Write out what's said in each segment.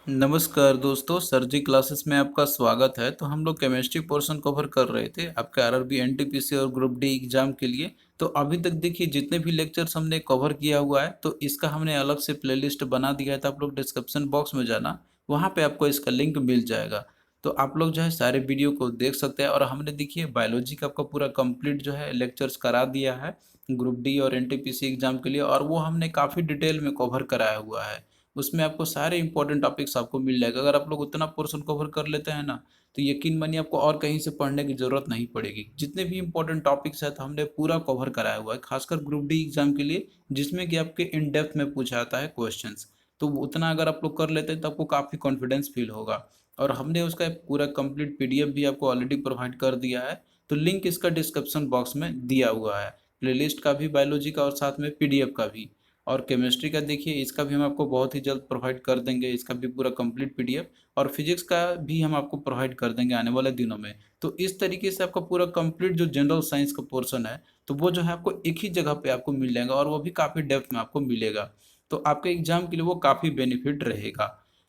नमस्कार दोस्तों, सर जी क्लासेस में आपका स्वागत है। तो हम लोग केमिस्ट्री पोर्शन कवर कर रहे थे आपके आरआरबी एनटीपीसी और ग्रुप डी एग्जाम के लिए। तो अभी तक देखिए जितने भी लेक्चर्स हमने कवर किया हुआ है तो इसका हमने अलग से प्लेलिस्ट बना दिया है। तो आप लोग डिस्क्रिप्शन बॉक्स में जाना, वहाँ पे आपको इसका लिंक मिल जाएगा। तो आप लोग जो है सारे वीडियो को देख सकते हैं। और हमने देखिए बायोलॉजी का आपका पूरा कंप्लीट जो है लेक्चर्स करा दिया है ग्रुप डी और एनटीपीसी एग्जाम के लिए, और वो हमने काफ़ी डिटेल में कवर कराया हुआ है। उसमें आपको सारे इंपॉर्टेंट टॉपिक्स आपको मिल जाएगा। अगर आप लोग उतना पोर्शन कवर कर लेते हैं ना, तो यकीन मानिए आपको और कहीं से पढ़ने की ज़रूरत नहीं पड़ेगी। जितने भी इंपॉर्टेंट टॉपिक्स है तो हमने पूरा कवर कराया हुआ है, खासकर ग्रुप डी एग्जाम के लिए, जिसमें कि आपके इन डेप्थ में पूछा जाता है क्वेश्चंस। तो उतना अगर आप लोग कर लेते हैं तो आपको काफ़ी कॉन्फिडेंस फील होगा। और हमने उसका एक पूरा कंप्लीट पीडीएफ भी आपको ऑलरेडी प्रोवाइड कर दिया है। तो लिंक इसका डिस्क्रिप्शन बॉक्स में दिया हुआ है, प्लेलिस्ट का भी, बायोलॉजी का, और साथ में पीडीएफ का भी। और केमिस्ट्री का देखिए, इसका भी हम आपको बहुत ही जल्द प्रोवाइड कर देंगे, इसका भी पूरा कंप्लीट पीडीएफ। और फिजिक्स का भी हम आपको प्रोवाइड कर देंगे आने वाले दिनों में। तो इस तरीके से आपका पूरा कंप्लीट जो जनरल साइंस का पोर्शन है, तो वो जो है आपको एक ही जगह पे आपको मिल जाएगा, और वो भी काफ़ी डेप्थ में आपको मिलेगा। तो आपके एग्जाम के लिए वो काफ़ी बेनिफिट रहेगा।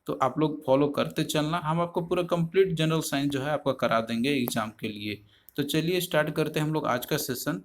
तो आप लोग फॉलो करते चलना, हम आपको पूरा कंप्लीट जनरल साइंस जो है आपका करा देंगे एग्जाम के लिए। तो चलिए स्टार्ट करते हैं हम लोग आज का सेशन।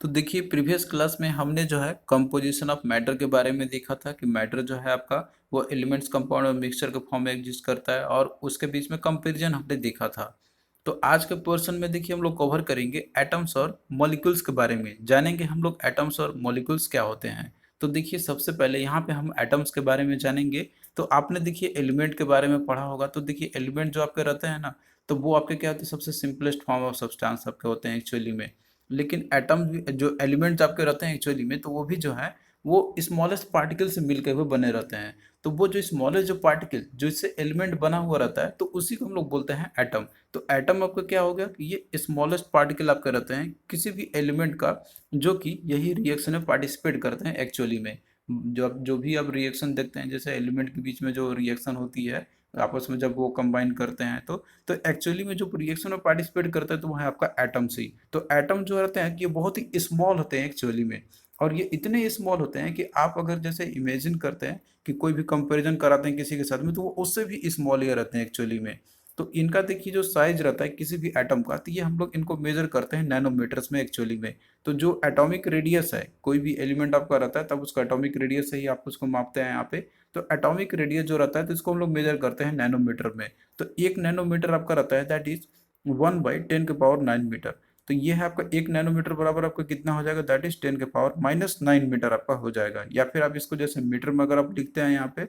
तो देखिए प्रीवियस क्लास में हमने जो है कंपोजिशन ऑफ मैटर के बारे में देखा था कि मैटर जो है आपका वो एलिमेंट्स, कंपाउंड और मिक्सचर के फॉर्म में एग्जिस्ट करता है, और उसके बीच में कंपैरिजन हमने देखा था। तो आज के पोर्शन में देखिए हम लोग कवर करेंगे एटम्स और मॉलिक्यूल्स के बारे में, जानेंगे हम लोग एटम्स और मॉलिक्यूल्स क्या होते हैं। तो देखिए सबसे पहले यहाँ पे हम एटम्स के बारे में जानेंगे। तो आपने देखिए एलिमेंट के बारे में पढ़ा होगा। तो देखिए एलिमेंट जो आपके रहते हैं ना, तो वो आपके क्या होते हैं, सबसे सिंपलेस्ट फॉर्म ऑफ सब्सटेंस आपके होते हैं एक्चुअली में। लेकिन एटम जो एलिमेंट्स आपके रहते हैं एक्चुअली में, तो वो भी जो है वो स्मॉलेस्ट पार्टिकल से मिलकर हुए बने रहते हैं। तो वो जो स्मॉलेस्ट जो पार्टिकल जो इससे एलिमेंट बना हुआ रहता है, तो उसी को हम लोग बोलते हैं एटम। तो एटम आपका क्या हो गया कि ये स्मॉलेस्ट पार्टिकल आपके रहते हैं किसी भी एलिमेंट का, जो कि यही रिएक्शन में पार्टिसिपेट करते हैं एक्चुअली में। जो भी आप रिएक्शन देखते हैं, जैसे एलिमेंट के बीच में जो रिएक्शन होती है आपस में, जब वो कंबाइन करते हैं तो एक्चुअली में जो रिएक्शन में पार्टिसिपेट करता है तो वो है आपका एटम से ही। तो एटम जो रहते हैं कि ये बहुत ही स्मॉल होते हैं एक्चुअली में। और ये इतने स्मॉल होते हैं कि आप अगर जैसे इमेजिन करते हैं कि कोई भी कंपैरिजन कराते हैं किसी के साथ में, तो वो उससे भी स्मॉल ही रहते हैं एक्चुअली में। तो इनका देखिए जो साइज रहता है किसी भी एटम का, तो ये हम लोग इनको मेजर करते हैं नैनोमीटर्स में एक्चुअली में। तो जो एटॉमिक रेडियस है, कोई भी एलिमेंट आपका रहता है तब उसका एटॉमिक रेडियस से ही आप उसको मापते हैं यहाँ पे। तो एटॉमिक रेडियस जो रहता है तो इसको हम लोग मेजर करते हैं नैनोमीटर में। तो एक नैनोमीटर आपका रहता है दैट इज 1/10⁹मीटर। तो ये है आपका एक नैनोमीटर बराबर आपका कितना हो जाएगा, दैट इज 10⁻⁹ मीटर आपका हो जाएगा। या फिर आप इसको जैसे मीटर में अगर आप लिखते हैं यहाँ पे,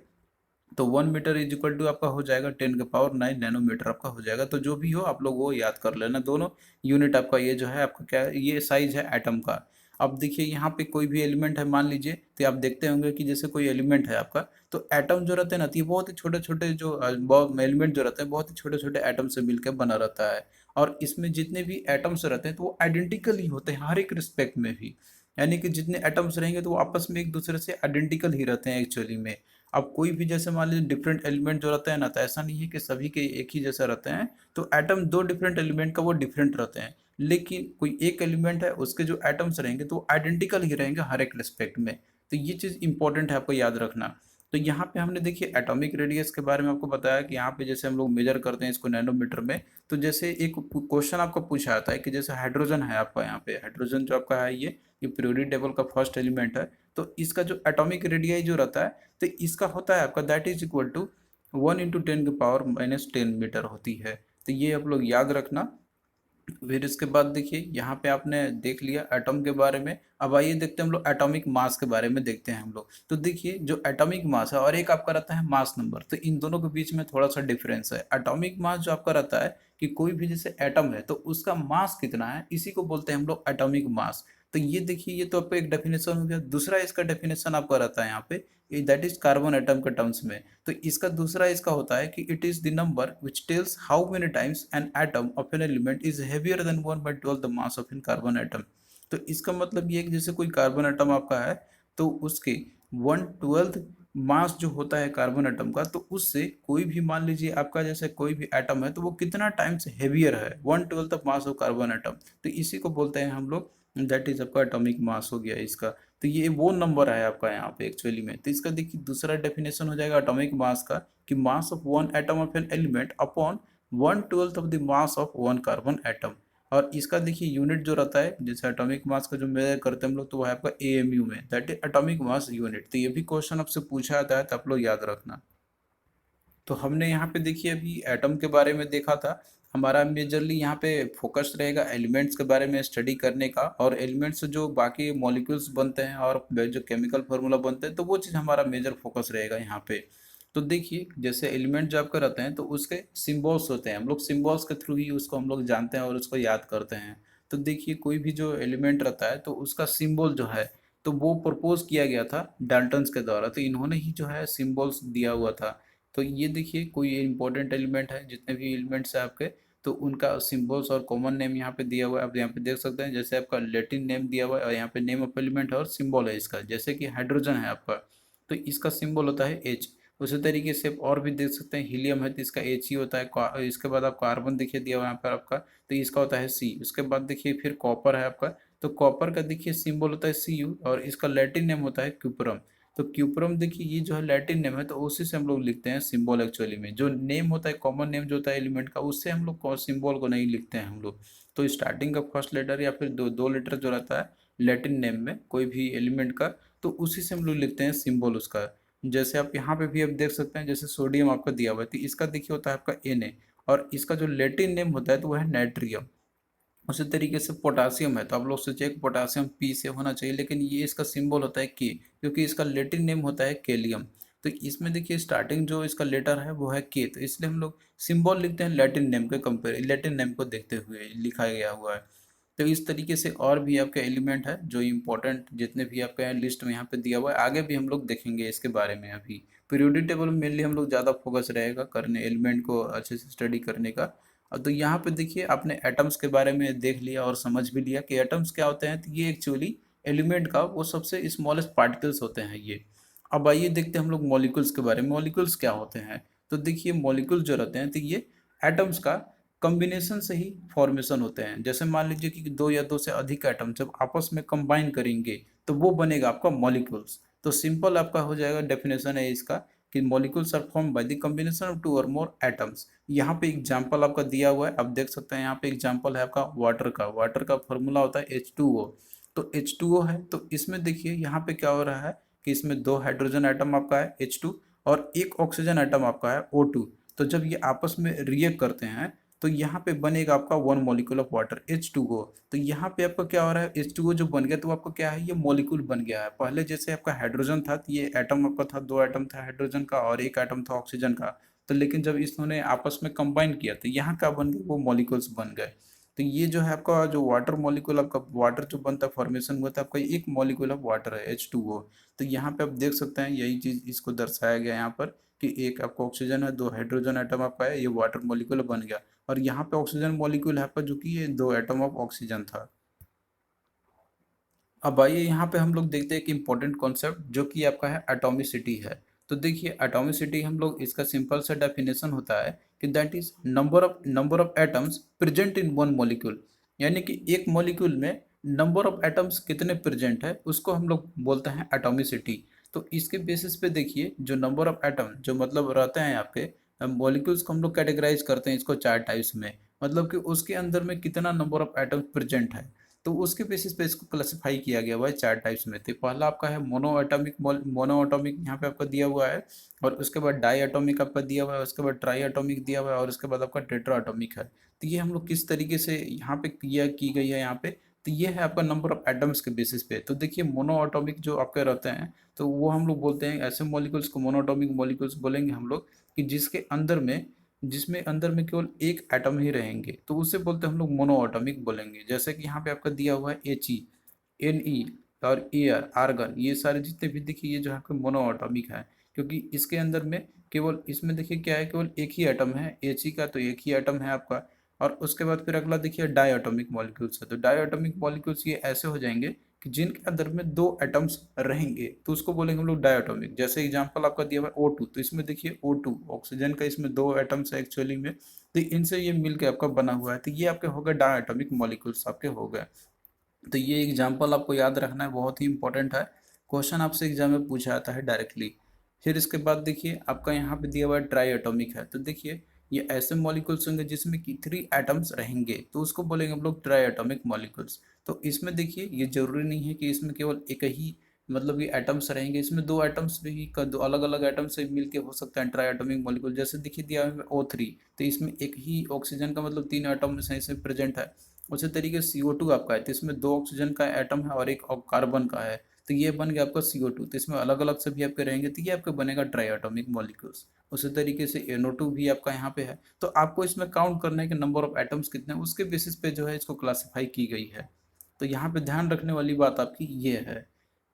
तो 1 मीटर इज इक्वल टू आपका हो जाएगा 10⁹ नैनोमीटर आपका हो जाएगा। तो जो भी हो आप लोग वो याद कर लेना, दोनों यूनिट आपका ये जो है आपका क्या है, ये साइज है एटम का। अब देखिए यहाँ पे कोई भी एलिमेंट है मान लीजिए, तो आप देखते होंगे कि जैसे कोई एलिमेंट है आपका, तो एटम जो रहते हैं ना, तो ये बहुत ही छोटे छोटे जो एलिमेंट जो रहते हैं बहुत ही छोटे छोटे एटम से मिलकर बना रहता है। और इसमें जितने भी एटम्स रहते हैं तो वो आइडेंटिकल ही होते हैं हर एक रिस्पेक्ट में भी। यानी कि जितने एटम्स रहेंगे तो वो आपस में एक दूसरे से आइडेंटिकल ही रहते हैं एक्चुअली में। अब कोई भी जैसे मान लीजिए डिफरेंट एलिमेंट जो रहते हैं ना, तो ऐसा नहीं है कि सभी के एक ही जैसा रहते हैं। तो एटम दो डिफरेंट एलिमेंट का वो डिफरेंट रहते हैं, लेकिन कोई एक एलिमेंट है उसके जो एटम्स रहेंगे तो आइडेंटिकल ही रहेंगे हर एक रिस्पेक्ट में। तो ये चीज़ इंपॉर्टेंट है आपको याद रखना। तो यहाँ पे हमने देखिए एटॉमिक रेडियस के बारे में आपको बताया कि यहाँ पे जैसे हम लोग मेजर करते हैं इसको नैनोमीटर में। तो जैसे एक क्वेश्चन आपका पूछा जाता है कि जैसे हाइड्रोजन है आपका, यहाँ पे हाइड्रोजन जो आपका है ये पीरियोडिक टेबल का फर्स्ट एलिमेंट है। तो इसका जो एटॉमिक रेडियस जो रहता है, तो इसका होता है आपका दैट इज इक्वल टू 1 × 10⁻⁻मीटर होती है। तो ये आप लोग याद रखना। फिर इसके बाद देखिए यहाँ पे आपने देख लिया एटम के बारे में। अब आइए देखते हैं हम लोग एटॉमिक मास के बारे में देखते हैं हम लोग। तो देखिए जो एटॉमिक मास है और एक आपका रहता है मास नंबर, तो इन दोनों के बीच में थोड़ा सा डिफरेंस है। एटॉमिक मास जो आपका रहता है कि कोई भी जैसे एटम है तो उसका मास कितना है, इसी को बोलते हैं हम लोग एटॉमिक मास। तो ये देखिए ये तो आपका एक डेफिनेशन हो गया। दूसरा इसका डेफिनेशन आपका रहता है यहाँ पे, दैट इज कार्बन एटम के टर्म्स में। तो इसका दूसरा इसका होता है कि it is the number which tells how many times an atom of an element is heavier than 1/12 the mass of an carbon atom. तो इसका मतलब ये है कि जैसे कोई कार्बन एटम आपका है, तो उसके 1/12 मास जो होता है कार्बन एटम का, तो उससे कोई भी मान लीजिए आपका जैसे कोई भी एटम है तो वो कितना टाइम्स हेवियर है, 1/12 of mass of carbon atom. तो इसी को बोलते हैं हम लोग दैट इज आपका एटॉमिक मास हो गया इसका। तो ये वो नंबर है आपका यहाँ पे एक्चुअली में। तो इसका देखिए दूसरा डेफिनेशन हो जाएगा एटॉमिक मास का, कि mass of one atom of an element upon 1/12 of the mass of one carbon atom. और इसका देखिए यूनिट जो रहता है, जैसे एटॉमिक मास का जो मेजर करते हैं हम लोग, तो वो है आपका एएमयू में, that is atomic mass unit. तो ये भी क्वेश्चन आपसे पूछा जाता है, तो आप लोग याद रखना। तो हमने यहाँ पे देखिए अभी एटम के बारे में देखा था। हमारा मेजरली यहाँ पे फोकस रहेगा एलिमेंट्स के बारे में स्टडी करने का, और एलिमेंट्स से जो बाकी मॉलिक्यूल्स बनते हैं और जो केमिकल फार्मूला बनते हैं, तो वो चीज़ हमारा मेजर फोकस रहेगा यहाँ पे। तो देखिए जैसे एलिमेंट जो आपके रहते हैं, तो उसके सिम्बॉल्स होते हैं, हम लोग सिम्बॉल्स के थ्रू ही उसको हम लोग जानते हैं और उसको याद करते हैं। तो देखिए कोई भी जो एलिमेंट रहता है, तो उसका सिम्बॉल जो है, तो वो प्रपोज किया गया था डाल्टन्स के द्वारा, तो इन्होंने ही जो है सिम्बॉल्स दिया हुआ था। तो ये देखिए कोई इंपॉर्टेंट एलिमेंट है, जितने भी एलिमेंट्स हैं आपके, तो उनका सिंबल्स और कॉमन नेम यहाँ पे दिया हुआ है। आप यहाँ पे देख सकते हैं, जैसे आपका लैटिन नेम दिया हुआ है, और यहाँ पे नेम ऑफ एलिमेंट है और सिंबल है इसका, जैसे कि हाइड्रोजन है आपका, तो इसका सिंबल होता है एच। उसी तरीके से आप और भी देख सकते हैं, हीलियम है तो इसका एच ही होता है। इसके बाद आप कार्बन देखिए दिया हुआ है यहाँ पर आपका, तो इसका होता है सी। उसके बाद देखिए फिर कॉपर है आपका, तो कॉपर का देखिए सिंबल होता है सी यू, और इसका लैटिन नेम होता है क्यूपरम। तो क्यूपरम देखिए ये जो है लैटिन नेम है, तो उसी से हम लोग लिखते हैं सिंबल। एक्चुअली में जो नेम होता है, कॉमन नेम जो होता है एलिमेंट का, उससे हम लोग सिंबल को नहीं लिखते हैं हम लोग। तो स्टार्टिंग का फर्स्ट लेटर या फिर दो दो लेटर जो रहता है लैटिन नेम में कोई भी एलिमेंट का, तो उसी से हम लोग लिखते हैं सिंबल उसका। जैसे आप यहाँ पे भी आप देख सकते हैं, जैसे सोडियम आपका दिया हुआ है, तो इसका देखिए होता है आपका Na, और इसका जो लैटिन नेम होता है तो वह है नाइट्रियम। उसी तरीके से पोटासियम है, तो आप लोग सोचिए कि पोटासियम पी से होना चाहिए, लेकिन ये इसका सिंबल होता है के, क्योंकि इसका लैटिन नेम होता है केलियम। तो इसमें देखिए स्टार्टिंग जो इसका लेटर है वो है के, तो इसलिए हम लोग सिंबल लिखते हैं लैटिन नेम के कंपेयर, लैटिन नेम को देखते हुए लिखा गया हुआ है। तो इस तरीके से और भी आपके एलिमेंट है जो इम्पोर्टेंट जितने भी आपके लिस्ट में यहाँ पे दिया हुआ है, आगे भी हम लोग देखेंगे इसके बारे में। अभी पीरियोडिक टेबल में मेनली हम लोग ज़्यादा फोकस रहेगा करने, एलिमेंट को अच्छे से स्टडी करने का। तो यहाँ पे देखिए आपने एटम्स के बारे में देख लिया और समझ भी लिया कि एटम्स क्या होते हैं। तो ये एक्चुअली एलिमेंट का वो सबसे स्मॉलेस्ट पार्टिकल्स होते हैं ये। अब आइए देखते हैं हम लोग मॉलिक्यूल्स के बारे में, मॉलिक्यूल्स क्या होते हैं। तो देखिए मॉलिक्यूल जो रहते हैं, तो ये एटम्स का कॉम्बिनेशन से ही फॉर्मेशन होते हैं। जैसे मान लीजिए कि दो या दो से अधिक एटम जब आपस में कंबाइन करेंगे, तो वो बनेगा आपका मॉलिक्यूल्स। तो सिंपल आपका हो जाएगा, डेफिनेशन है इसका, कि molecules are form by the combination of two or more atoms. यहाँ पे एग्जाम्पल आपका दिया हुआ है, आप देख सकते हैं यहाँ पे एग्जाम्पल है आपका वाटर का। वाटर का फॉर्मूला होता है H2O। तो H2O है, तो इसमें देखिए यहाँ पे क्या हो रहा है कि इसमें दो हाइड्रोजन एटम आपका है H2, और एक ऑक्सीजन एटम आपका है O2। तो जब ये आपस में रिएक्ट करते हैं, तो यहाँ पे बनेगा आपका one molecule of water H2O। तो यहाँ पे आपका क्या हो रहा है, H2O जो बन गया, तो आपका क्या है, ये मॉलिक्यूल बन गया है। पहले जैसे आपका हाइड्रोजन था, तो ये एटम आपका था, दो एटम था हाइड्रोजन का और एक एटम था ऑक्सीजन का। तो लेकिन जब इन्होंने आपस में कंबाइन किया, तो यहाँ क्या बन गए, वो मॉलिक्यूल्स बन गए। तो ये जो है आपका जो वाटर मॉलिक्यूल, आपका वाटर जो बनता है फॉर्मेशन हुआ था, आपका एक मॉलिक्यूल ऑफ वाटर है H2O। तो यहाँ पे आप देख सकते हैं यही चीज इसको दर्शाया गया है यहाँ पर, कि एक आपका ऑक्सीजन है, दो हाइड्रोजन एटम आपका है, ये वाटर मॉलिक्यूल बन गया। और यहाँ पे ऑक्सीजन मॉलिक्यूल है आपका, जो कि ये दो एटम ऑफ ऑक्सीजन था। अब आइए यहाँ पे हम लोग देखते हैं एक इम्पोर्टेंट कॉन्सेप्ट जो कि आपका है एटॉमिसिटी है। तो देखिए एटॉमिसिटी हम लोग इसका सिंपल सा डेफिनेशन होता है कि that is number of atoms present in one molecule. यानी कि एक मॉलिक्यूल में नंबर ऑफ एटम्स कितने प्रेजेंट है, उसको हम लोग बोलते हैं एटॉमिसिटी। तो इसके बेसिस पे देखिए जो नंबर ऑफ एटम जो मतलब रहते हैं आपके मॉलिक्यूल्स को हम लोग कैटेगराइज करते हैं इसको चार टाइप्स में। मतलब कि उसके अंदर में कितना नंबर ऑफ एटम्स प्रेजेंट है, तो उसके बेसिस पे इसको क्लासिफाई किया गया हुआ है चार टाइप्स में। तो पहला आपका है मोनो एटॉमिक यहाँ पे आपका दिया हुआ है, और उसके बाद डाई एटॉमिक आपका दिया हुआ है, उसके बाद ट्राई एटॉमिक दिया हुआ है, और उसके बाद आपका टेट्रा एटॉमिक है। तो ये हम लोग किस तरीके से यहाँ पे किया की गई है यहाँ पे, तो ये है आपका नंबर ऑफ एटम्स के बेसिस पे। तो देखिए मोनो एटॉमिक जो आपके रहते हैं, तो वो हम लोग बोलते हैं ऐसे मॉलिक्यूल्स को मोनोटॉमिक मॉलिक्यूल्स बोलेंगे हम लोग, कि जिसमें अंदर में केवल एक एटम ही रहेंगे, तो उसे बोलते हैं हम लोग मोनो एटॉमिक बोलेंगे। जैसे कि यहाँ पे आपका दिया हुआ है Ne और एयर आर्गन, ये सारे जितने भी देखिए ये जो है मोनो एटॉमिक है, क्योंकि इसके अंदर में केवल इसमें देखिए क्या है, केवल एक ही एटम है He का, तो एक ही एटम है आपका। और उसके बाद फिर अगला देखिए डाई एटॉमिक मॉलिक्यूल्स है। तो डाई एटॉमिक मॉलिक्यूल्स ये ऐसे हो जाएंगे कि जिनके अंदर में दो एटम्स रहेंगे, तो उसको बोलेंगे हम लोग डायटोमिक। जैसे एग्जांपल आपका दिया हुआ है O2, तो इसमें देखिए O2 ऑक्सीजन का, इसमें दो एटम्स है एक्चुअली में, तो इनसे ये मिलके आपका बना हुआ है, तो ये आपके हो गए डायटोमिक मॉलिक्यूल्स आपके हो गए। तो ये एग्जाम्पल आपको याद रखना है, बहुत ही इंपॉर्टेंट है। क्वेश्चन आपसे एग्जाम में पूछा जाता है डायरेक्टली। फिर इसके बाद देखिए आपका यहाँ पे दिया हुआ है ट्राई एटॉमिक है। तो देखिए ये ऐसे मॉलिक्यूल्स होंगे जिसमें कि 3 एटम्स रहेंगे, तो उसको बोलेंगे हम लोग ट्राई एटॉमिक मॉलिक्यूल्स। तो इसमें देखिए ये जरूरी नहीं है कि इसमें केवल एक ही मतलब ये एटम्स रहेंगे, इसमें दो एटम्स भी दो अलग अलग एटम्स से मिलके हो सकता है ट्राई एटॉमिक मॉलिक्यूल। जैसे देखिए दिया है O3, तो इसमें एक ही ऑक्सीजन का मतलब 3 एटम इसमें प्रेजेंट है। उसी तरीके CO2 आपका है, तो इसमें 2 ऑक्सीजन का एटम है और एक कार्बन का है, तो ये बन गया आपका CO2। तो इसमें अलग अलग से भी आपके रहेंगे, तो ये आपका बनेगा ट्राई एटॉमिक मॉलिक्यूल्स। उसी तरीके से NO2 भी आपका यहाँ पे है। तो आपको इसमें काउंट करना है कि नंबर ऑफ एटम्स कितने हैं, उसके बेसिस पे जो है इसको क्लासीफाई की गई है। तो यहाँ पे ध्यान रखने वाली बात आपकी ये है।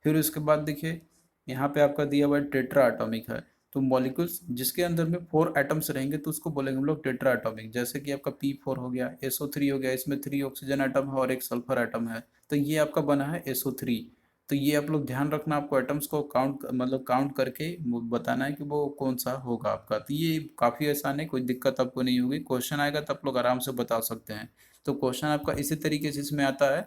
फिर उसके बाद देखिए यहाँ पे आपका दिया हुआ है टेट्रा एटॉमिक है। तो मॉलिक्यूल्स जिसके अंदर में 4 एटम्स रहेंगे तो उसको बोलेंगे हम लोग टेट्रा एटॉमिक। जैसे कि आपका P4 हो गया, SO3 हो गया, इसमें 3 ऑक्सीजन एटम है और एक सल्फर एटम है, तो ये आपका बना है SO3। तो ये आप लोग ध्यान रखना, आपको एटम्स को काउंट मतलब काउंट करके बताना है कि वो कौन सा होगा आपका। तो ये काफ़ी आसान है, कोई दिक्कत आपको नहीं होगी। क्वेश्चन आएगा तो आप लोग आराम से बता सकते हैं। तो क्वेश्चन आपका इसी तरीके से इसमें आता है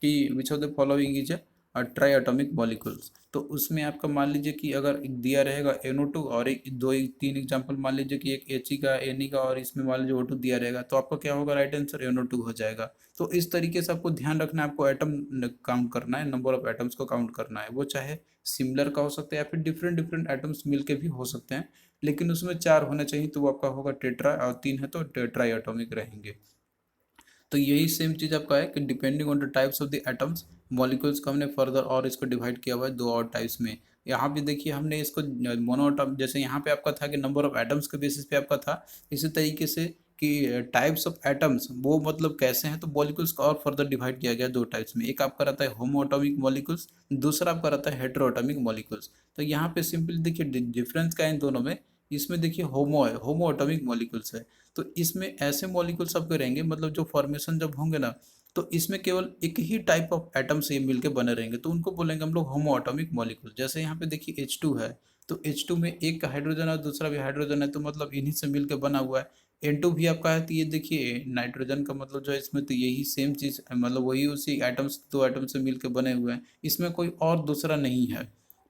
कि विच of the following is try atomic molecules. तो उसमें आपका मान लीजिए कि अगर एक दिया रहेगा NO2 और एक दो एक तीन एग्जांपल मान लीजिए कि एक He का Ne का और इसमें मान लीजिए O2 दिया रहेगा, तो आपका क्या होगा राइट आंसर NO2 हो जाएगा। तो इस तरीके से आपको ध्यान रखना है, आपको एटम काउंट करना है, नंबर ऑफ एटम्स को काउंट करना है। वो चाहे सिमिलर का हो सकता है या फिर डिफरेंट डिफरेंट एटम्स मिलके भी हो सकते हैं, लेकिन उसमें 4 होने चाहिए, तो वो आपका होगा टेट्रा, और 3 है तो टेट्राई एटॉमिक रहेंगे। तो यही सेम चीज़ आपका है कि depending on the types of the atoms molecules को हमने फर्दर और इसको डिवाइड किया हुआ है दो और टाइप्स में। यहाँ भी देखिए हमने इसको मोनोटॉम, जैसे यहाँ पे आपका था कि नंबर ऑफ एटम्स के बेसिस पे आपका था, इसी तरीके से कि टाइप्स ऑफ एटम्स वो मतलब कैसे हैं, तो मॉलिक्यूल्स को और फर्दर डिवाइड किया गया दो टाइप्स में। एक आपका रहता है होमो एटॉमिक मॉलिक्यूल्स, दूसरा आपका रहता है हेटेरो एटॉमिक मॉलिक्यूल्स। तो यहाँ पे सिंपली देखिए डिफरेंस क्या है इन दोनों में। इसमें देखिए होमो है, होमो एटॉमिक मॉलिक्यूल्स है। तो इसमें ऐसे मॉलिक्यूल्स आपके रहेंगे मतलब जो फॉर्मेशन जब होंगे ना, तो इसमें केवल एक ही टाइप ऑफ एटम से ये मिलके बने रहेंगे, तो उनको बोलेंगे हम लोग होमो एटॉमिक मॉलिक्यूल। जैसे यहाँ पे देखिए H2 है, तो H2 में एक हाइड्रोजन है दूसरा भी हाइड्रोजन है, तो मतलब इन्हीं से मिलके बना हुआ है। N2 भी आपका है, तो ये देखिए नाइट्रोजन का मतलब जो है इसमें तो यही सेम चीज़ मतलब वही उसी एटम्स दो एटम से मिलके बने हुए हैं, इसमें कोई और दूसरा नहीं है।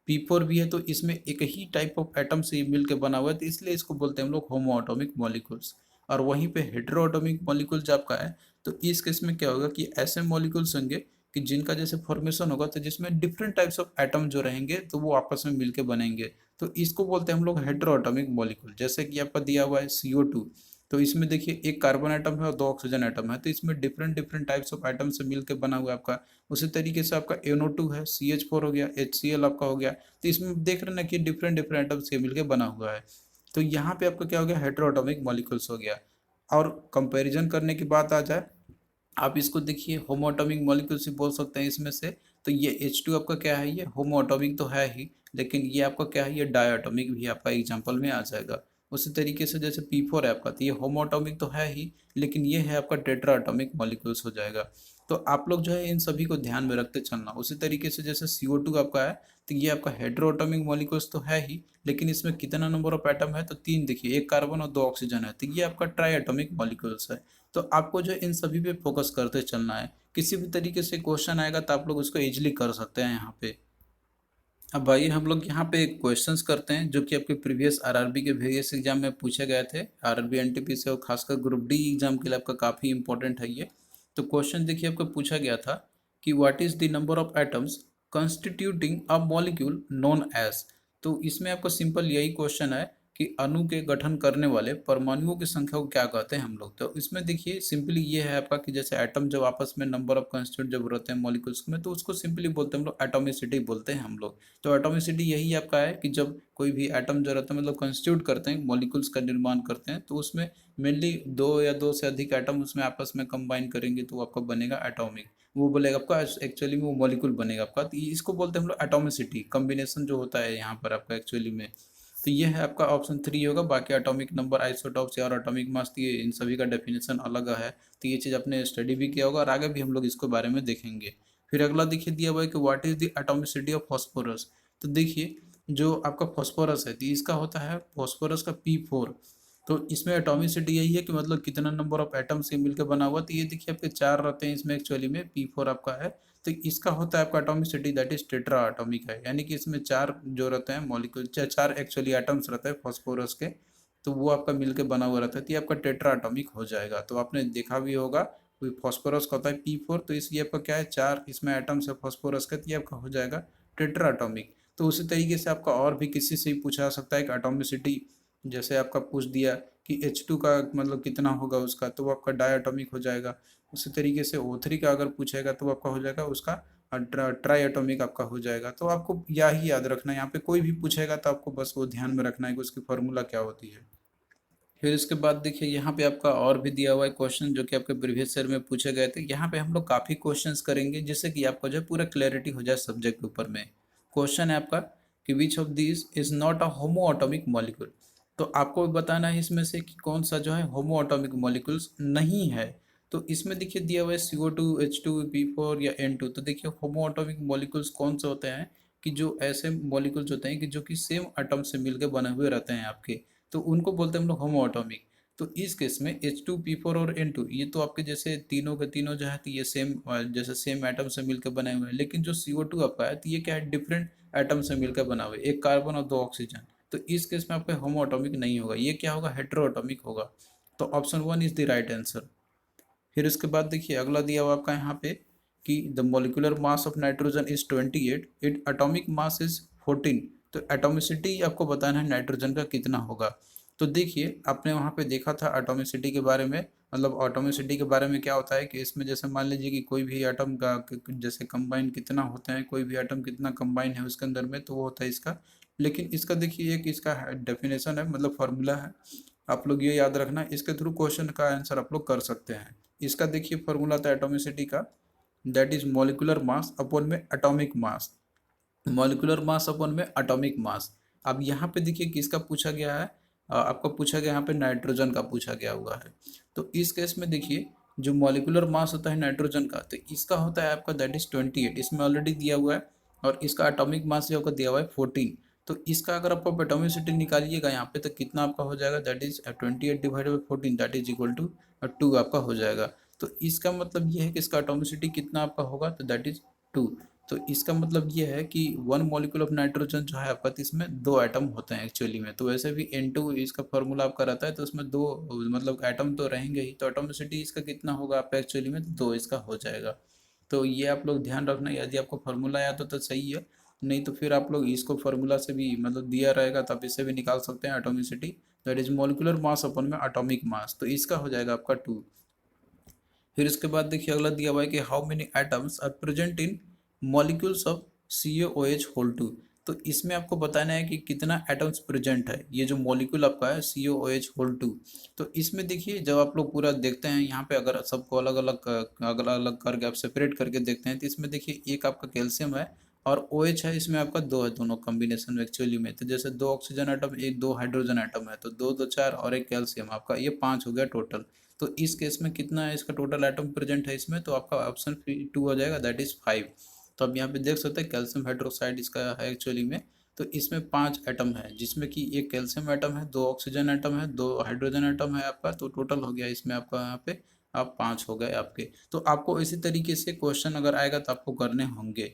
P4 भी है, तो इसमें एक ही टाइप ऑफ एटम से मिल के बना हुआ है, तो इसलिए इसको बोलते हैं हम लोग होमो एटॉमिक मॉलिक्यूल्स। और वहीं पे हेटेरो एटॉमिक मॉलिक्यूल जो आपका है, तो इस केस में क्या होगा कि ऐसे मॉलिक्यूल्स होंगे कि जिनका जैसे फॉर्मेशन होगा, तो जिसमें डिफरेंट टाइप्स ऑफ एटम जो रहेंगे तो वो आपस में मिलके बनेंगे, तो इसको बोलते हैं हम लोग हेटेरो एटॉमिक मॉलिक्यूल। जैसे कि आपका दिया हुआ है CO2, तो इसमें देखिए एक कार्बन एटम है और दो ऑक्सीजन एटम है, तो इसमें different different types of atom से मिलकर बना हुआ है आपका। उसी तरीके से आपका NO2 है, CH4 हो गया, HCl आपका हो गया, तो इसमें देख रहे हैं ना कि डिफरेंट डिफरेंट एटम से मिलकर बना हुआ है। तो यहाँ पे आपका क्या हो गया हेटेरो एटॉमिक मॉलिक्यूल्स हो गया। और कंपैरिजन करने की बात आ जाए, आप इसको देखिए होमो एटॉमिक मॉलिक्यूल्स भी बोल सकते हैं इसमें से। तो ये H2 आपका क्या है, ये होमो एटॉमिक तो है ही, लेकिन ये आपका क्या है, ये डायटोमिक भी आपका एग्जांपल में आ जाएगा। उसी तरीके से जैसे P4 है आपका, तो ये होमो एटॉमिक तो है ही, लेकिन ये है आपका टेट्रा एटॉमिक मॉलिक्यूल्स हो जाएगा। तो आप लोग जो है इन सभी को ध्यान में रखते चलना। उसी तरीके से जैसे CO2 आपका है, तो ये आपका हेटेरो एटॉमिक मॉलिक्यूल्स तो है ही, लेकिन इसमें कितना नंबर ऑफ एटम है, तो 3 देखिए, एक कार्बन और 2 ऑक्सीजन है, तो ये आपका ट्राई एटॉमिक मॉलिक्यूल्स है। तो आपको जो है इन सभी पे फोकस करते चलना है। किसी भी तरीके से क्वेश्चन आएगा तो आप लोग उसको इजीली कर सकते हैं यहाँ पे। अब भाई हम लोग यहाँ पे क्वेश्चंस करते हैं जो कि आपके प्रीवियस आरआरबी के वेरियस एग्जाम में पूछे गए थे, आरआरबी एनटीपी से, और खासकर ग्रुप डी एग्जाम के लिए आपका काफ़ी इंपॉर्टेंट है ये। तो क्वेश्चन देखिए आपको पूछा गया था कि what is the number of atoms constituting a molecule known as. तो इसमें आपका सिंपल यही क्वेश्चन है कि अणु के गठन करने वाले परमाणुओं की संख्या को क्या कहते हैं हम लोग। तो इसमें देखिए सिंपली ये है आपका कि जैसे एटम जब आपस में नंबर ऑफ कॉन्स्टिट्यूट जब रहते हैं मॉलिक्यूल्स में, तो उसको सिंपली बोलते हैं हम लोग एटॉमिसिटी बोलते हैं हम लोग। तो एटॉमिसिटी यही आपका है कि जब कोई भी एटम जो रहता है मतलब कंस्टिट्यूट करते हैं, मॉलिक्यूल्स का निर्माण करते हैं, तो उसमें मेनली दो या दो से अधिक एटम उसमें आपस में कंबाइन करेंगे तो आपका बनेगा एटॉमिक, वो बोलेगा आपका एक्चुअली में वो मॉलिक्यूल बनेगा आपका। तो इसको बोलते हैं हम लोग एटॉमिसिटी, कम्बिनेशन जो होता है यहाँ पर आपका एक्चुअली में। तो ये है आपका ऑप्शन 3 होगा। बाकी एटॉमिक नंबर, आइसोटॉप्स और एटॉमिक मास, ये इन सभी का डेफिनेशन अलग है, तो ये चीज़ आपने स्टडी भी किया होगा और आगे भी हम लोग इसके बारे में देखेंगे। फिर अगला देखिए दिया हुआ है कि what is the atomicity of phosphorus. तो देखिए जो आपका फॉस्फोरस है, तो इसका होता है फॉस्फोरस का P4। तो इसमें एटॉमिसिटी यही है कि मतलब कितना नंबर ऑफ एटम से मिलकर बना हुआ, तो ये देखिए आपके 4 रहते हैं इसमें एक्चुअली में, P4 आपका है। तो इसका होता है आपका atomicity that is tetra atomic है, यानी कि इसमें 4 जो रहते हैं मॉलिक्यूल, 4 एक्चुअली एटम्स रहते हैं फॉस्फोरस के, तो वो आपका मिलके बना हुआ रहता है, तो ये आपका टेट्रा एटॉमिक हो जाएगा। तो आपने देखा भी होगा फॉस्फोरस का होता है P4, तो इसलिए आपका क्या है 4 इसमें एटम्स है फॉस्फोरस का, तो ये आपका हो जाएगा टेट्रा एटॉमिक। तो उसी तरीके से आपका और भी किसी से ही पूछा सकता है कि एटॉमिसिटी, जैसे आपका पूछ दिया कि H2 का मतलब कितना होगा उसका, तो वो आपका डायटोमिक हो जाएगा। उसी तरीके से O3 का अगर पूछेगा तो आपका हो जाएगा उसका ट्राई एटॉमिक आपका हो जाएगा। तो आपको यही याद रखना है, यहाँ पे कोई भी पूछेगा तो आपको बस वो ध्यान में रखना है कि उसकी फॉर्मूला क्या होती है। फिर इसके बाद देखिए यहाँ पे आपका और भी दिया हुआ है क्वेश्चन जो कि आपके प्रीवियस ईयर में पूछे गए थे। यहाँ पे हम लोग काफ़ी क्वेश्चंस करेंगे जिससे कि आपको जो है पूरा क्लैरिटी हो जाए सब्जेक्ट के ऊपर में। क्वेश्चन है आपका कि which of this is not a homo atomic molecule. तो आपको बताना है इसमें से कि कौन सा जो है होमो एटॉमिक मॉलिक्यूल्स नहीं है। तो इसमें देखिए दिया हुआ है CO2, H2, P4 या N2। तो देखिए होमो एटॉमिक मॉलिक्यूल्स कौन से होते हैं कि जो ऐसे मॉलिक्यूल्स होते हैं कि जो कि सेम एटम से मिलकर बने हुए रहते हैं आपके, तो उनको बोलते हैं हम लोग होमो एटॉमिक। तो इस केस में H2, P4 और N2 ये तो आपके जैसे तीनों के तीनों जो है तो ये सेम जैसे सेम एटम से मिलकर बने हुए हैं, लेकिन जो CO2 आपका है तो ये क्या है डिफरेंट एटम से मिलकर बना हुआ है, एक कार्बन और 2 ऑक्सीजन। तो इस केस में आपका होमो एटॉमिक नहीं होगा, ये क्या होगा हेटेरो एटॉमिक होगा। तो option 1 is the right answer. फिर इसके बाद देखिए अगला दिया हुआ आपका यहाँ पे कि the molecular mass of nitrogen is 28, it atomic mass is 14। तो एटॉमिसिटी आपको बताना है नाइट्रोजन का कितना होगा। तो देखिए आपने वहाँ पे देखा था एटॉमिसिटी के बारे में, मतलब एटॉमिसिटी के बारे में क्या होता है कि इसमें जैसे मान लीजिए कि कोई भी एटम का जैसे कंबाइन कितना होते हैं, कोई भी एटम कितना कंबाइन है उसके अंदर में, तो वो होता है इसका। लेकिन इसका देखिए एक इसका डेफिनेशन है, मतलब फार्मूला है, आप लोग ये याद रखना, इसके थ्रू क्वेश्चन का आंसर आप लोग कर सकते हैं। इसका देखिए फॉर्मूला था एटॉमिसिटी का, that is molecular mass upon में atomic mass, molecular mass upon में एटॉमिक मास। अब यहाँ पे देखिए किसका पूछा गया है, आपका पूछा गया यहाँ पे नाइट्रोजन का पूछा गया हुआ है। तो इस केस में देखिए जो मॉलिकुलर मास होता है नाइट्रोजन का, तो इसका होता है आपका दैट इज 28, इसमें ऑलरेडी दिया हुआ है। और इसका एटॉमिक मास जो आपका दिया हुआ है 14। तो इसका अगर आपको एटॉमिसिटी निकालिएगा यहाँ पे तो कितना आपका हो जाएगा, that is 28 divided by 14 that is equal to 2 आपका हो जाएगा। तो इसका मतलब ये है कि इसका एटॉमिसिटी कितना आपका होगा, तो दैट इज 2। तो इसका मतलब ये है कि 1 मॉलिक्यूल ऑफ नाइट्रोजन जो है आपका, तो इसमें 2 एटम होते हैं एक्चुअली में। तो वैसे भी N2 इसका फॉर्मूला आपका रहता है, तो उसमें 2 मतलब एटम तो रहेंगे ही, तो एटोमिसिटी इसका कितना होगा आपका एक्चुअली में 2 इसका हो जाएगा। तो ये आप लोग ध्यान रखना, यदि आपको फार्मूला याद हो तो सही है, नहीं तो फिर आप लोग इसको फार्मूला से भी मतलब दिया रहेगा तो आप इससे भी निकाल सकते हैं atomicity, that is molecular mass upon में एटॉमिक मास, तो इसका हो जाएगा आपका 2। फिर इसके बाद देखिए अगला दिया हुआ है कि how many atoms are present in molecules of COOH whole 2। तो इसमें आपको बताना है कि कितना एटम्स प्रेजेंट है, ये जो मॉलिक्यूल आपका है COOH होल 2। तो इसमें देखिए जब आप लोग पूरा देखते हैं यहाँ पे, अगर सबको अलग अलग अलग करके आप सेपरेट करके देखते हैं, तो इसमें देखिए एक आपका कैल्शियम है और OH है, इसमें आपका 2 है दोनों कॉम्बिनेशन एक्चुअली में। तो जैसे 2 ऑक्सीजन आइटम, एक 2 हाइड्रोजन आइटम है, तो 2 2 4 और एक कैल्शियम आपका, ये 5 हो गया टोटल। तो इस केस में कितना है इसका टोटल एटम प्रेजेंट है इसमें, तो आपका ऑप्शन 2 हो जाएगा दैट इज 5। तो अब यहाँ पे देख सकते हैं कैल्शियम हाइड्रोक्साइड इसका है एक्चुअली में। तो इसमें 5 एटम है, जिसमें कि एक कैल्शियम एटम है, 2 ऑक्सीजन एटम है, 2 हाइड्रोजन एटम है आपका, तो टोटल हो गया इसमें आपका यहाँ पे आप 5 हो गए आपके। तो आपको इसी तरीके से क्वेश्चन अगर आएगा तो आपको करने होंगे।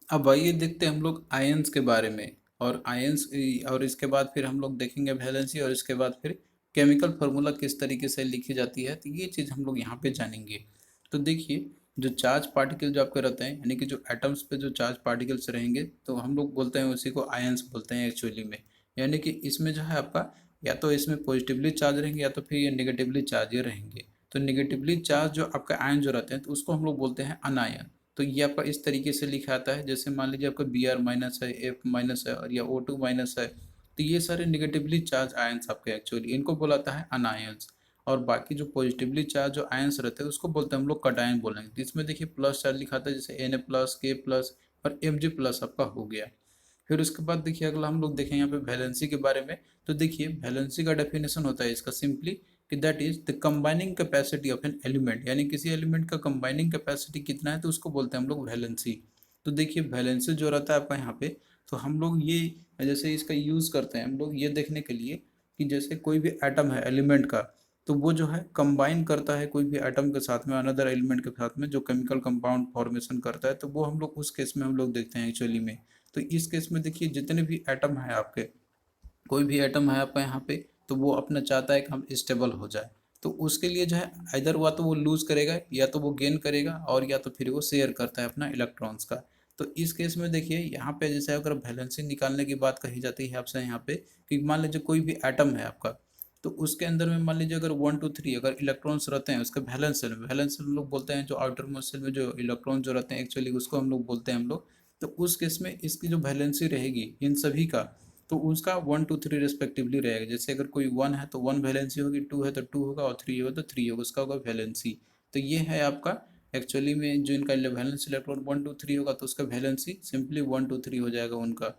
अब आइए देखते हैं हम लोग आयंस के बारे में, और आयंस और इसके बाद फिर हम लोग देखेंगे वैलेंसी, और इसके बाद फिर केमिकल फार्मूला किस तरीके से लिखी जाती है, तो ये चीज़ हम लोग यहाँ पे जानेंगे। तो देखिए जो चार्ज पार्टिकल जो आपके रहते हैं, यानी कि जो एटम्स पे जो चार्ज पार्टिकल्स रहेंगे, तो हम लोग बोलते हैं उसी को आयंस बोलते हैं एक्चुअली में। यानी कि इसमें जो है आपका या तो इसमें पॉजिटिवली चार्ज रहेंगे या तो फिर ये निगेटिवली चार्ज रहेंगे। तो निगेटिवली चार्ज जो आपका आयन जो रहते हैं तो उसको हम लोग बोलते हैं अनायन। तो ये आपका इस तरीके से लिखा आता है, जैसे मान लीजिए आपका Br माइनस है, F माइनस है और या O2 माइनस है, तो ये सारे निगेटिवली चार्ज आयंस आपके एक्चुअली इनको बोलाता है अनायंस। और बाकी जो पॉजिटिवली चार्ज जो आयंस रहते हैं उसको बोलते हैं हम लोग कटायन बोलेंगे। तो इसमें देखिए प्लस चार्ज लिखा आता है, जैसे Na प्लस, K प्लस और Mg प्लस आपका हो गया। फिर उसके बाद देखिए अगला हम लोग देखें यहाँ पे वैलेंसी के बारे में। तो देखिए वैलेंसी का डेफिनेशन होता है इसका सिंपली कि that is the combining capacity of an element, यानी किसी एलिमेंट का कंबाइनिंग कैपेसिटी कितना है तो उसको बोलते हैं हम लोग वैलेंसी। तो देखिए वैलेंसी जो रहता है आपका यहाँ पे, तो हम लोग ये जैसे इसका यूज़ करते हैं हम लोग ये देखने के लिए कि जैसे कोई भी एटम है एलिमेंट का, तो वो जो है कंबाइन करता है कोई भी एटम के साथ में, अनदर एलिमेंट के साथ में, जो केमिकल कंपाउंड फॉर्मेशन करता है। तो वो हम लोग उस केस में हम लोग देखते हैं एक्चुअली में। तो इस केस में देखिए जितने भी एटम है आपके, कोई भी एटम है आपका यहाँ पे, तो वो अपना चाहता है कि हम स्टेबल हो जाए। तो उसके लिए जो है इधर हुआ तो वो लूज करेगा, या तो वो गेन करेगा, और या तो फिर वो शेयर करता है अपना इलेक्ट्रॉन्स का। तो इस केस में देखिए यहाँ पे जैसे अगर वैलेंसी निकालने की बात कही जाती है आपसे यहाँ पे, कि मान लीजिए कोई भी एटम है आपका, तो उसके अंदर में मान लीजिए अगर 1 2 3 अगर इलेक्ट्रॉन्स रहते हैं उसके वैलेंस सेल में, वैलेंस सेल हम लोग बोलते हैं जो आउटर मोस्ट सेल में जो इलेक्ट्रॉन जो रहते हैं एक्चुअली उसको हम लोग बोलते हैं हम लोग। तो उस केस में इसकी जो वैलेंसी रहेगी इन सभी का, तो उसका 1 2 3 रेस्पेक्टिवली रहेगा। जैसे अगर कोई 1 है तो 1 वैलेंसी होगी, 2 है तो 2 होगा, और 3 होगा तो 3 होगा, उसका होगा वैलेंसी। तो ये है आपका एक्चुअली में जो इनका वैलेंस इलेक्ट्रॉन 1 2 3 होगा, तो उसका वैलेंसी सिंपली 1 2 3 हो जाएगा उनका।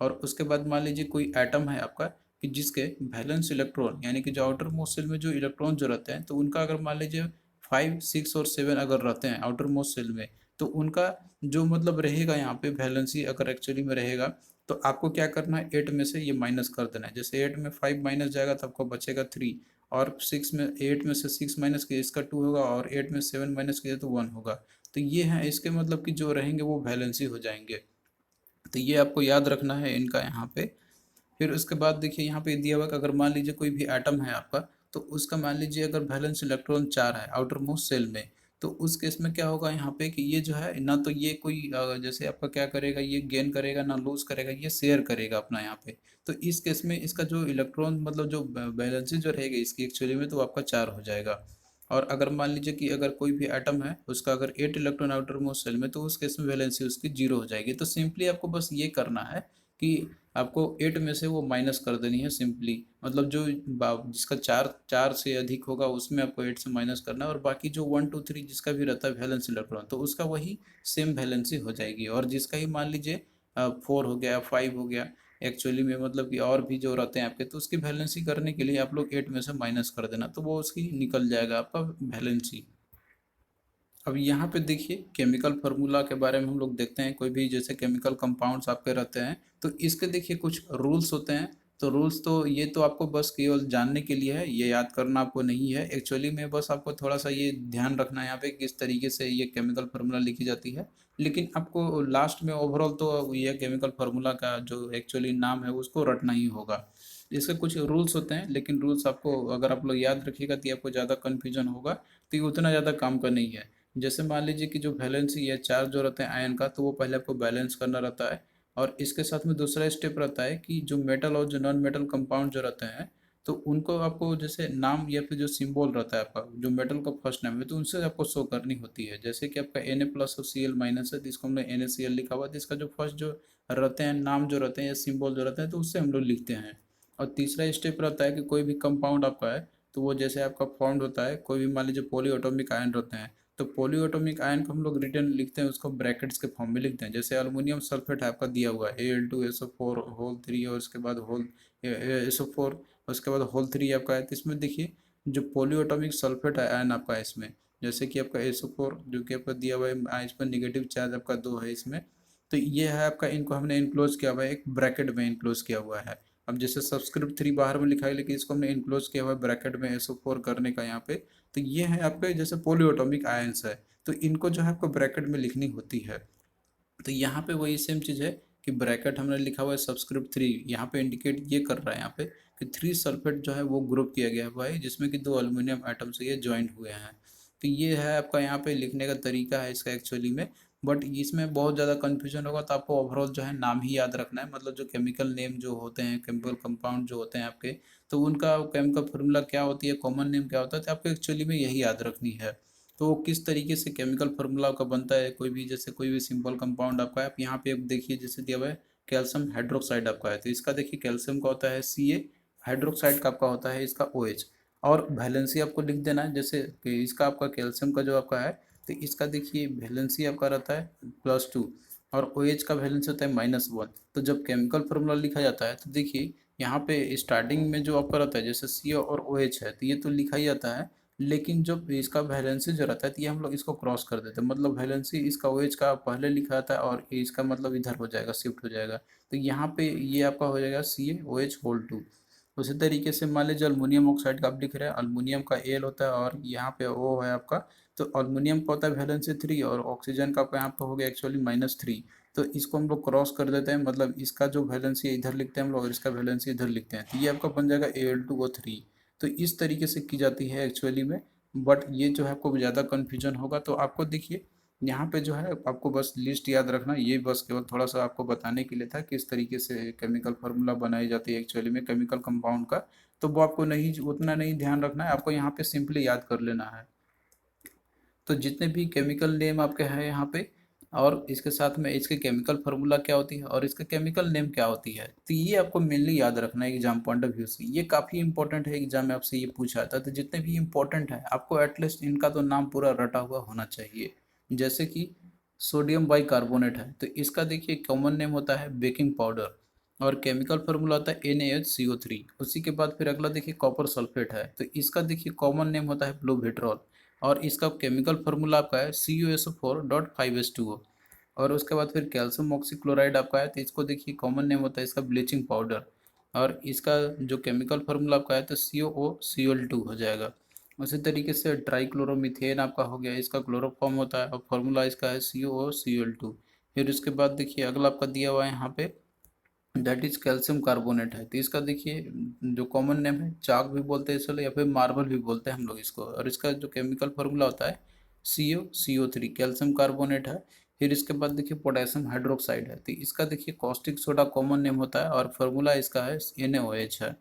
और उसके बाद मान लीजिए कोई एटम है आपका, कि जिसके वैलेंस इलेक्ट्रॉन यानी कि जो आउटर मोस्ट सेल में जो इलेक्ट्रॉन जो रहते हैं, तो उनका अगर मान लीजिए 5 6 और 7 अगर रहते हैं आउटर मोस्ट सेल में, तो उनका जो मतलब रहेगा यहाँ पे वैलेंसी अगर एक्चुअली में रहेगा, तो आपको क्या करना है, 8 में से ये माइनस कर देना है। जैसे 8 में 5 माइनस जाएगा तो आपको बचेगा 3, और 6 में 8 में से 6 माइनस किया इसका 2 होगा, और 8 में 7 माइनस किया तो 1 होगा। तो ये है इसके मतलब कि जो रहेंगे वो वैलेंसी हो जाएंगे। तो ये आपको याद रखना है इनका यहाँ पे। फिर उसके बाद देखिए यहाँ पे दिया हुआ कि अगर मान लीजिए कोई भी एटम है आपका, तो उसका मान लीजिए अगर वैलेंस इलेक्ट्रॉन 4 है आउटर मोस्ट सेल में, तो उस केस में क्या होगा यहाँ पे कि ये जो है ना, तो ये कोई जैसे आपका क्या करेगा, ये गेन करेगा ना लूज करेगा, ये शेयर करेगा अपना यहाँ पे। तो इस केस में इसका जो इलेक्ट्रॉन मतलब जो वैलेंसी जो रहेगी इसकी एक्चुअली में, तो आपका 4 हो जाएगा। और अगर मान लीजिए कि अगर कोई भी एटम है उसका अगर 8 इलेक्ट्रॉन आउटर मोस्ट सेल में, तो उस केस में वैलेंसी उसकी 0 हो जाएगी। तो सिंपली आपको बस ये करना है कि आपको 8 में से वो माइनस कर देनी है सिंपली, मतलब जो जिसका 4 4 से अधिक होगा उसमें आपको 8 से माइनस करना है, और बाकी जो 1 2 3 जिसका भी रहता है वैलेंस इलेक्ट्रॉन, तो उसका वही सेम वैलेंसी हो जाएगी। और जिसका ही मान लीजिए 4 हो गया 5 हो गया एक्चुअली में, मतलब कि और भी जो रहते हैं आपके, तो उसकी वैलेंसी करने के लिए आप लोग 8 में से माइनस कर देना, तो वो उसकी निकल जाएगा आपका वैलेंसी। अब यहाँ पे देखिए केमिकल फार्मूला के बारे में हम लोग देखते हैं। कोई भी जैसे केमिकल कंपाउंड्स आपके रहते हैं, तो इसके देखिए कुछ रूल्स होते हैं। तो रूल्स तो ये तो आपको बस केवल जानने के लिए है, ये याद करना आपको नहीं है एक्चुअली में। बस आपको थोड़ा सा ये ध्यान रखना है यहाँ पे किस तरीके से ये केमिकल फार्मूला लिखी जाती है। लेकिन आपको लास्ट में ओवरऑल तो ये केमिकल फार्मूला का जो एक्चुअली नाम है उसको रटना ही होगा। इसके कुछ रूल्स होते हैं, लेकिन रूल्स आपको अगर आप लोग याद रखिएगा तो ये आपको ज़्यादा कन्फ्यूजन होगा, तो ये उतना ज़्यादा काम का नहीं है। जैसे मान लीजिए कि जो वैलेंसी है चार्ज जो रहता है आयन का, तो वो पहले आपको बैलेंस करना रहता है। और इसके साथ में दूसरा स्टेप रहता है कि जो मेटल और जो नॉन मेटल कंपाउंड जो रहते हैं, तो उनको आपको जैसे नाम या फिर जो सिंबल रहता है आपका, जो मेटल का फर्स्ट नाम है, तो उनसे आपको शो करनी होती है। जैसे कि आपका Na+ और Cl- है, तो इसको हमने NaCl लिखा हुआ है, तो इसका जो फर्स्ट जो रहते हैं नाम जो रहते हैं या सिंबल जो रहते हैं, तो उससे हम लोग लिखते हैं। और तीसरा स्टेप रहता है कि कोई भी कंपाउंड आपका है, तो वो जैसे आपका फॉर्म्ड होता है, कोई भी मान लीजिए पॉलीएटॉमिक आयन रहते हैं, तो पॉलीएटॉमिक आयन को हम लोग रिटर्न लिखते हैं, उसको ब्रैकेट्स के फॉर्म में लिखते हैं। जैसे एल्युमिनियम सल्फेट आपका दिया हुआ है Al2SO4 होल 3, और उसके बाद होल SO4, उसके बाद होल 3 आपका है। तो इसमें देखिए जो पॉलीएटॉमिक सल्फेट आयन आपका है इसमें, जैसे कि आपका SO4 जो कि आपका दिया हुआ है, इस पर निगेटिव चार्ज आपका 2 है इसमें। तो ये है आपका, इनको हमने इनक्लोज किया हुआ है, एक ब्रैकेट में इनक्लोज किया हुआ है। अब जैसे सब्सक्रिप्ट 3 बाहर में लिखा है, लेकिन इसको हमने इनक्लोज किया हुआ है ब्रैकेट में SO4 करने का यहाँ पे। तो ये है आपके जैसे पोलियोटॉमिक आयंस है, तो इनको जो है आपको ब्रैकेट में लिखनी होती है। तो यहाँ पे वही सेम चीज़ है कि ब्रैकेट हमने लिखा हुआ है सब्सक्रिप्ट 3, यहाँ पे इंडिकेट ये कर रहा है यहाँ पे कि 3 सल्फेट जो है वो ग्रुप किया गया हुआ है, जिसमें कि 2 अल्युमिनियम एटम से ये ज्वाइंट हुए हैं। तो ये है आपका यहाँ पे लिखने का तरीका है इसका एक्चुअली में। बट इसमें बहुत ज़्यादा कन्फ्यूजन होगा, तो आपको ओवरऑल जो है नाम ही याद रखना है, मतलब जो केमिकल नेम जो होते हैं, केमिकल कंपाउंड जो होते हैं आपके, तो उनका केमिकल फार्मूला क्या होती है, कॉमन नेम क्या होता है, तो आपको एक्चुअली में यही याद रखनी है। तो वो किस तरीके से केमिकल फार्मूला का बनता है, कोई भी जैसे कोई भी सिंपल कंपाउंड आपका है, आप यहाँ पे देखिए जैसे दिया हुआ है कैल्शियम हाइड्रोक्साइड आपका है, तो इसका देखिए कैल्शियम का होता है Ca, हाइड्रोक्साइड का आपका होता है इसका OH। और वैलेंसी आपको लिख देना है, जैसे कि इसका आपका कैल्शियम का जो आपका है, तो इसका देखिए वैलेंसी आपका रहता है +2, और OH का वैलेंस होता है -1। तो जब केमिकल फार्मूला लिखा जाता है, तो देखिए यहाँ पे स्टार्टिंग में जो आपका रहता है जैसे Ca और OH है, तो ये तो लिखा ही जाता है। लेकिन जब इसका वैलेंसी जो रहता है, तो ये हम लोग इसको क्रॉस कर देते हैं, मतलब वैलेंसी इसका OH का पहले लिखा जाता है, और ये इसका मतलब इधर हो जाएगा, शिफ्ट हो जाएगा। तो यहाँ पे ये आपका हो जाएगा CaOH होल 2। उसी तरीके से मान लीजिए अल्मोनियम ऑक्साइड का आप लिख रहे हैं, अल्मोनियम का एल होता है और यहाँ पे ओ है आपका, तो अल्मोनियम का होता है वैलेंसी 3 और ऑक्सीजन का आपका यहाँ पे हो गया एक्चुअली -3। तो इसको हम लोग क्रॉस कर देते हैं, मतलब इसका जो वैलेंसी इधर लिखते हैं हम लोग और इसका वैलेंसी इधर लिखते हैं, तो ये आपका बन जाएगा Al2O3। तो इस तरीके से की जाती है एक्चुअली में। बट ये जो है आपको ज़्यादा कन्फ्यूजन होगा, तो आपको देखिए यहाँ पे जो है आपको बस लिस्ट याद रखना, ये बस केवल थोड़ा सा आपको बताने के लिए था किस तरीके से केमिकल फार्मूला बनाई जाती है एक्चुअली में केमिकल कंपाउंड का। तो वो आपको नहीं, उतना नहीं ध्यान रखना है, आपको यहाँ पे सिंपली याद कर लेना है। तो जितने भी केमिकल नेम आपके हैं यहाँ पे, और इसके साथ में इसके केमिकल फार्मूला क्या होती है और इसका केमिकल नेम क्या होती है, तो ये आपको मेनली याद रखना है एग्जाम पॉइंट ऑफ व्यू से। ये काफ़ी इंपॉर्टेंट है, एग्जाम में आपसे ये पूछा था। तो जितने भी इंपॉर्टेंट है आपको एटलीस्ट इनका तो नाम पूरा रटा हुआ होना चाहिए। जैसे कि सोडियम बाइकार्बोनेट है, तो इसका देखिए कॉमन नेम होता है बेकिंग पाउडर और केमिकल फार्मूला होता है NaHCO3। उसी के बाद फिर अगला देखिए कॉपर सल्फेट है, तो इसका देखिए कॉमन नेम होता है ब्लू विट्रॉल और इसका केमिकल फार्मूला आपका है CuSO4.5H2O। और उसके बाद फिर कैल्शियम ऑक्सीक्लोराइड आपका है, तो इसको देखिए कॉमन नेम होता है इसका ब्लीचिंग पाउडर और इसका जो केमिकल फार्मूला आपका है तो COOCl2 हो जाएगा। उसी तरीके से ट्राईक्लोरोमीथेन आपका हो गया, इसका क्लोरोफॉर्म होता है और फार्मूला इसका है COOCl2। फिर उसके बाद देखिए अगला आपका दिया हुआ है यहाँ पे दैट इज कैल्शियम कार्बोनेट है, तो इसका देखिए जो कॉमन नेम है चाक भी बोलते हैं इसको या फिर मार्बल भी बोलते हैं हम लोग इसको, और इसका जो केमिकल फार्मूला होता है CuCO3 कैल्शियम कार्बोनेट है। फिर इसके बाद देखिए पोटेशियम हाइड्रोक्साइड है, तो इसका देखिए कॉस्टिक सोडा कॉमन नेम होता है और फार्मूला इसका है NaOH है।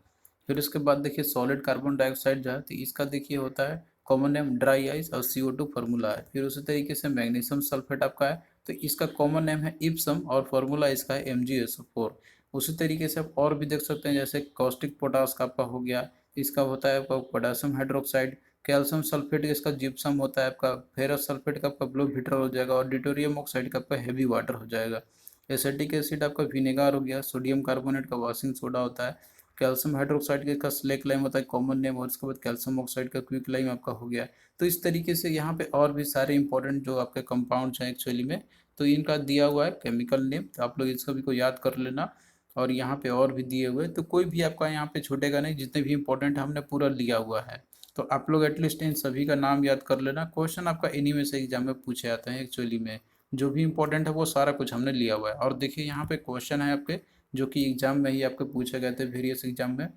फिर इसके बाद देखिए सॉलिड कार्बन डाइऑक्साइड जो है, तो इसका देखिए होता है कॉमन नेम ड्राई आइस और CO2 फार्मूला है। फिर उसी तरीके से मैग्नीशियम सल्फेट आपका है, तो इसका कॉमन नेम है इप्सम और फार्मूला इसका है MgSO4। उसी तरीके से आप और भी देख सकते हैं, जैसे कॉस्टिक पोटास का आपका हो गया, इसका होता है आपका पोटेशियम हाइड्रोक्साइड। कैल्शियम सल्फेट इसका जिप्सम होता है आपका, फेरस सल्फेट का आपका ब्लू विट्रॉल हो जाएगा और डिटोरियम ऑक्साइड का आपका हैवी वाटर हो जाएगा। एसिटिक एसिड आपका विनेगार हो गया, सोडियम कार्बोनेट का वॉशिंग सोडा होता है, कैल्शियम हाइड्रोक्साइड का इसका स्लेक लाइम होता है कॉमन नेम, और इसके बाद कैल्शियम ऑक्साइड का क्विक लाइम आपका हो गया। तो इस तरीके से यहाँ पे और भी सारे इंपॉर्टेंट जो आपके कंपाउंड्स हैं एक्चुअली में, तो इनका दिया हुआ है केमिकल नेम, तो आप लोग इस सभी को याद कर लेना। और यहाँ पे और भी दिए हुए, तो कोई भी आपका यहाँ पे छूटेगा नहीं, जितने भी इंपॉर्टेंट हमने पूरा लिया हुआ है। तो आप लोग एटलीस्ट इन सभी का नाम याद कर लेना, क्वेश्चन आपका इन्हीं में से एग्जाम में पूछे जाते हैं एक्चुअली में। जो भी इंपॉर्टेंट है वो सारा कुछ हमने लिया हुआ है। और देखिए यहाँ पे क्वेश्चन है आपके जो कि एग्जाम में ही आपके पूछे गए थे वेरियस एग्जाम में।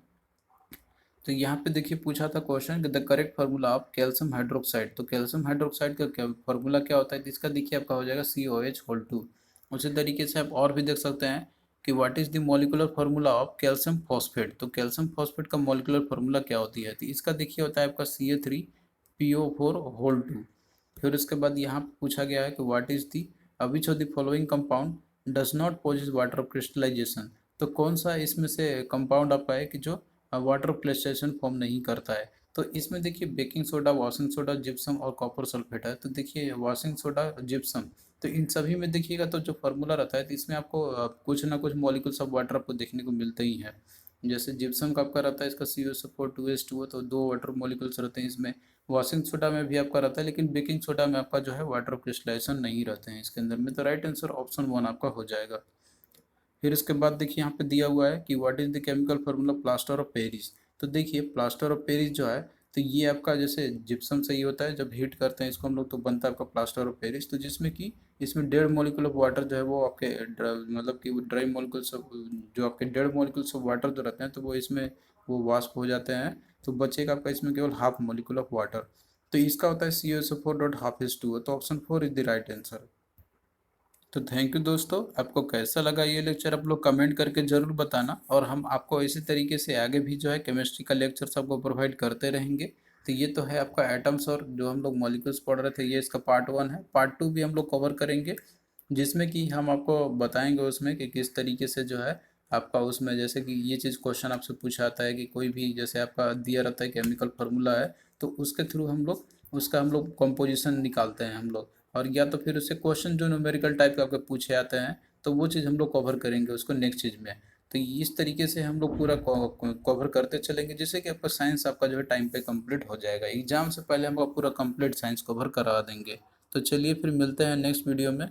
तो यहाँ पे देखिए पूछा था question the correct formula of calcium hydroxide, तो कैल्शियम हाइड्रोक्साइड का क्या फार्मूला क्या होता है, तो इसका देखिए आपका हो जाएगा COH2। उसी तरीके से आप और भी देख सकते हैं कि what is the molecular formula of calcium phosphate, तो कैल्शियम फॉस्फेट का मॉलिक्यूलर फार्मूला क्या होती है, तो इसका देखिए होता है आपका CA3PO4 फिर उसके बाद यहाँ पे पूछा गया है कि what is the which of the following compound does not possess water crystallization, तो कौन सा इसमें से कंपाउंड आपका है कि जो वाटर क्रिस्टलाइजेशन फॉर्म नहीं करता है। तो इसमें देखिए baking soda, washing soda, gypsum और कॉपर सल्फेट है। तो देखिए वॉशिंग सोडा, जिप्सम, तो इन सभी में देखिएगा तो जो फार्मूला रहता है तो इसमें आपको कुछ ना कुछ मॉलिक्यूल्स ऑफ वाटर आपको देखने को मिलते ही है। जैसे जिप्सम का आपका रहता है इसका CuSO4 2H2O, तो दो वाटर मॉलिक्यूल्स रहते हैं इसमें। वॉशिंग सोडा में भी आपका रहता है, लेकिन बेकिंग सोडा में आपका जो है वाटर क्रिस्टलाइजेशन नहीं रहते हैं इसके अंदर में। तो राइट आंसर ऑप्शन 1 आपका हो जाएगा। फिर इसके बाद देखिए यहाँ पे दिया हुआ है कि what is the chemical formula plaster of Paris, तो देखिए प्लास्टर ऑफ पेरिस जो है, तो ये आपका जैसे जिप्सम से ही होता है, जब हीट करते हैं इसको हम लोग तो बनता है आपका प्लास्टर ऑफ पेरिस। तो जिसमें कि इसमें 1.5 मॉलिक्यूल ऑफ वाटर जो है वो आपके मतलब कि वो ड्राई मॉलिक्यूल्स जो आपके 1.5 मॉलिक्यूल्स ऑफ वाटर जो रहते हैं तो वो इसमें वो वाष्प हो जाते हैं, तो बचेगा आपका इसमें केवल 1/2 मॉलिक्यूल ऑफ वाटर। तो इसका होता है CuSO4.5H2O, तो option 4 is the right answer. तो थैंक यू दोस्तों, आपको कैसा लगा ये लेक्चर आप लोग कमेंट करके ज़रूर बताना, और हम आपको इसी तरीके से आगे भी जो है केमिस्ट्री का लेक्चर सबको प्रोवाइड करते रहेंगे। तो ये तो है आपका एटम्स और जो हम लोग मॉलिक्यूल्स पढ़ रहे थे, ये इसका पार्ट 1 है। पार्ट 2 भी हम लोग कवर करेंगे, जिसमें कि हम आपको बताएंगे उसमें कि किस तरीके से जो है आपका उसमें जैसे कि ये चीज़ क्वेश्चन आपसे पूछा आता है कि कोई भी जैसे आपका दिया रहता है केमिकल फार्मूला है, तो उसके थ्रू हम लोग उसका हम लोग कंपोजिशन निकालते हैं हम लोग, और या तो फिर उससे क्वेश्चन जो न्यूमेरिकल टाइप के आपके पूछे आते हैं तो वो चीज़ हम लोग कवर करेंगे उसको नेक्स्ट चीज़ में। तो इस तरीके से हम लोग पूरा कवर करते चलेंगे, जिससे कि आपका साइंस आपका जो है टाइम पे कंप्लीट हो जाएगा। एग्जाम से पहले हम आपका पूरा कंप्लीट साइंस कवर करा देंगे। तो चलिए फिर मिलते हैं नेक्स्ट वीडियो में।